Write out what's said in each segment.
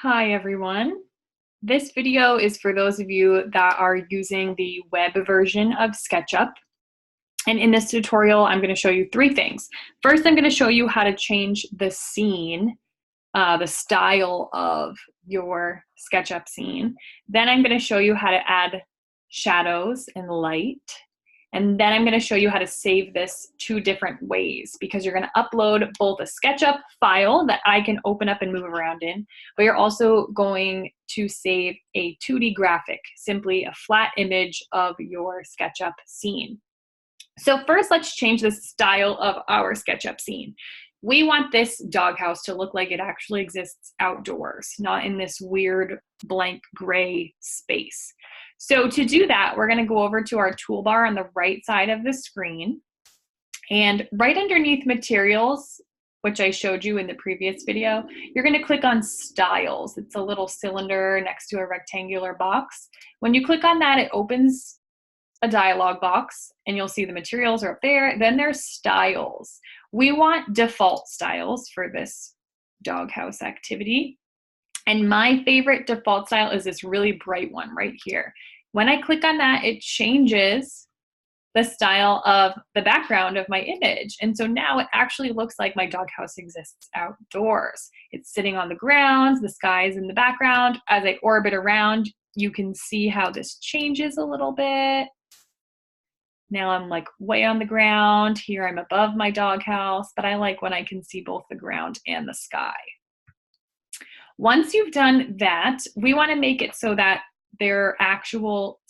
Hi everyone. This video is for those of you that are using the web version of SketchUp. And in this tutorial, I'm going to show you three things. First, I'm going to show you how to change the scene, the style of your SketchUp scene. Then I'm going to show you how to add shadows and light. And then I'm going to show you how to save this two different ways, because you're going to upload both a SketchUp file that I can open up and move around in, but you're also going to save a 2D graphic, simply a flat image of your SketchUp scene. So first, let's change the style of our SketchUp scene. We want this doghouse to look like it actually exists outdoors, not in this weird blank gray space. So to do that, we're going to go over to our toolbar on the right side of the screen, and right underneath materials, which I showed you in the previous video, you're going to click on styles. It's a little cylinder next to a rectangular box. When you click on that, it opens a dialog box and you'll see the materials are up there. Then there's styles. We want default styles for this doghouse activity. And my favorite default style is this really bright one right here. When I click on that, it changes the style of the background of my image. And so now it actually looks like my doghouse exists outdoors. It's sitting on the ground, the sky is in the background. As I orbit around, you can see how this changes a little bit. Now I'm like way on the ground. Here I'm above my doghouse, but I like when I can see both the ground and the sky. Once you've done that, we want to make it so that there's actual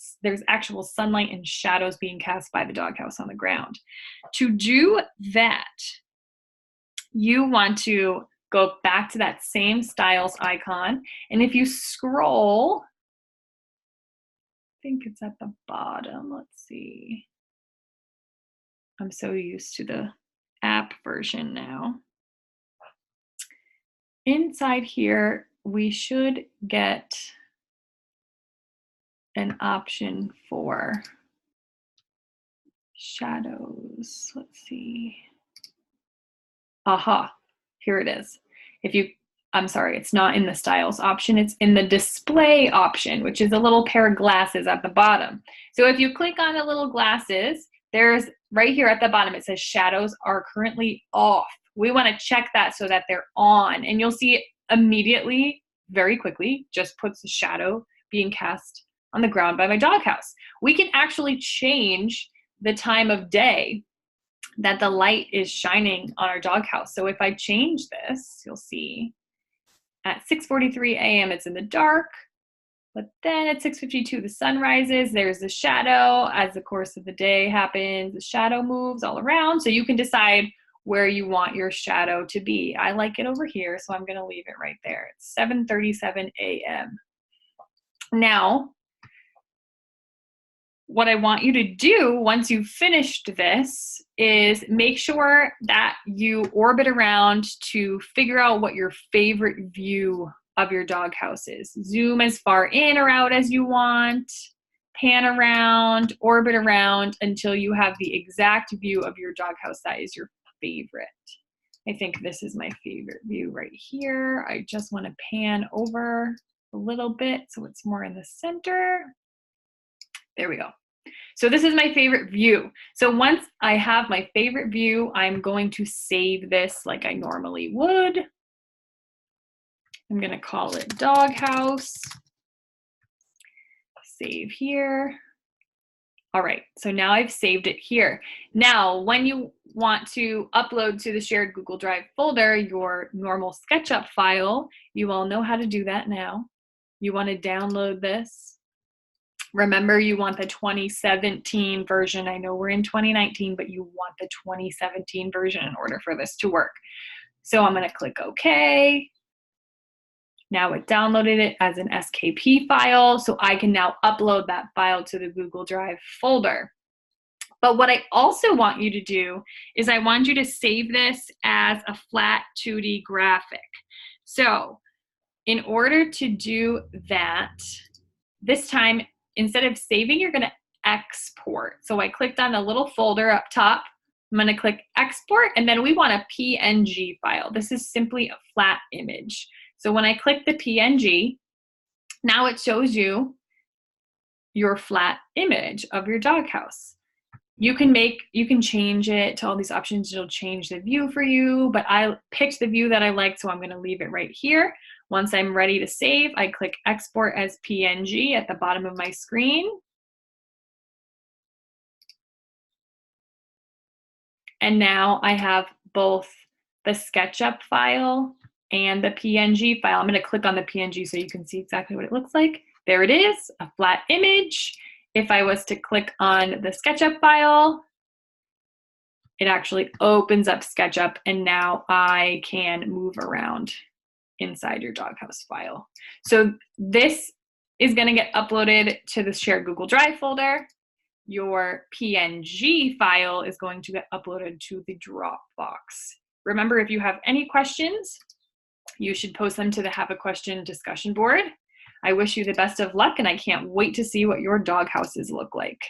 sunlight and shadows being cast by the doghouse on the ground. To do that, you want to go back to that same styles icon, and if you scroll, I think it's at the bottom, let's see. I'm so used to the app version now. Inside here, we should get an option for shadows. Let's see. Aha, here it is. I'm sorry, it's not in the styles option, it's in the display option, which is a little pair of glasses at the bottom. So if you click on the little glasses, there's right here at the bottom, it says shadows are currently off. We want to check that so that they're on, and you'll see it immediately, very quickly, just puts the shadow being cast on the ground by my doghouse. We can actually change the time of day that the light is shining on our doghouse. So if I change this, you'll see at 6:43 a.m. it's in the dark, but then at 6:52 the sun rises, there's the shadow. As the course of the day happens, the shadow moves all around, so you can decide where you want your shadow to be. I like it over here, so I'm going to leave it right there. It's 7:37 a.m. Now, what I want you to do once you've finished this is make sure that you orbit around to figure out what your favorite view of your doghouse is. Zoom as far in or out as you want, pan around, orbit around until you have the exact view of your doghouse that is your favorite. I think this is my favorite view right here. I just want to pan over a little bit so it's more in the center. There we go. So this is my favorite view. So once I have my favorite view, I'm going to save this like I normally would. I'm going to call it doghouse. Save here. All right, so now I've saved it here. Now, when you want to upload to the shared Google Drive folder your normal SketchUp file, you all know how to do that now. You want to download this. Remember, you want the 2017 version. I know we're in 2019, but you want the 2017 version in order for this to work. So I'm going to click OK. Now it downloaded it as an SKP file, so I can now upload that file to the Google Drive folder. But what I also want you to do is I want you to save this as a flat 2D graphic. So in order to do that, this time, instead of saving, you're going to export. So I clicked on the little folder up top I'm going to click export, and then we want a PNG file. This is simply a flat image. So when I click the PNG, now it shows you your flat image of your doghouse. You can change it to all these options. It'll change the view for you, but I picked the view that I like, so I'm going to leave it right here. Once I'm ready to save, I click export as PNG at the bottom of my screen. And now I have both the SketchUp file and the PNG file. I'm going to click on the PNG so you can see exactly what it looks like. There it is, a flat image. If I was to click on the SketchUp file, it actually opens up SketchUp, and now I can move around inside your doghouse file. So this is going to get uploaded to the shared Google Drive folder. Your PNG file is going to get uploaded to the Dropbox. Remember, if you have any questions, you should post them to the Have a Question discussion board. I wish you the best of luck, and I can't wait to see what your dog houses look like.